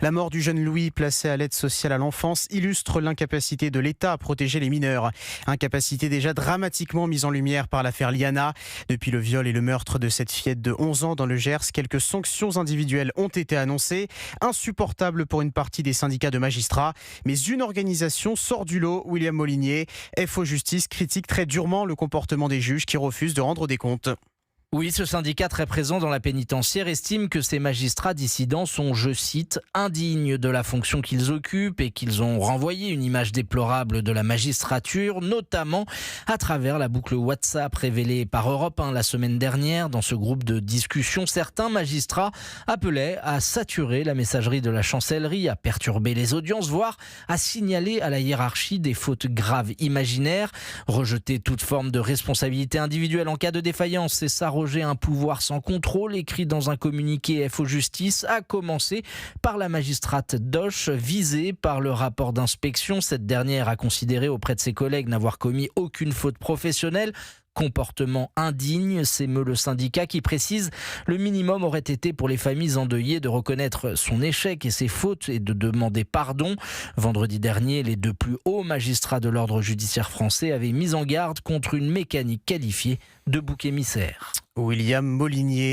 La mort du jeune Louis, placé à l'aide sociale à l'enfance, illustre l'incapacité de l'État à protéger les mineurs. Incapacité déjà dramatiquement mise en lumière par l'affaire Liana. Depuis le viol et le meurtre de cette fillette de 11 ans dans le Gers, quelques sanctions individuelles ont été annoncées. Insupportable pour une partie des syndicats de magistrats. Mais une organisation sort du lot, William Molinier. FO Justice critique très durement le comportement des juges qui refusent de rendre des comptes. Oui, ce syndicat très présent dans la pénitentiaire estime que ces magistrats dissidents sont, je cite, indignes de la fonction qu'ils occupent et qu'ils ont renvoyé une image déplorable de la magistrature, notamment à travers la boucle WhatsApp révélée par Europe 1 la semaine dernière. Dans ce groupe de discussion, certains magistrats appelaient à saturer la messagerie de la chancellerie, à perturber les audiences, voire à signaler à la hiérarchie des fautes graves imaginaires. Rejeter toute forme de responsabilité individuelle en cas de défaillance, c'est s'arroger un pouvoir sans contrôle, écrit dans un communiqué FO Justice, à commencer par la magistrate Doche, visée par le rapport d'inspection. Cette dernière a considéré auprès de ses collègues n'avoir commis aucune faute professionnelle. Comportement indigne, s'émeut le syndicat qui précise le minimum aurait été pour les familles endeuillées de reconnaître son échec et ses fautes et de demander pardon. Vendredi dernier, les deux plus hauts magistrats de l'ordre judiciaire français avaient mis en garde contre une mécanique qualifiée de bouc émissaire. William Molinier.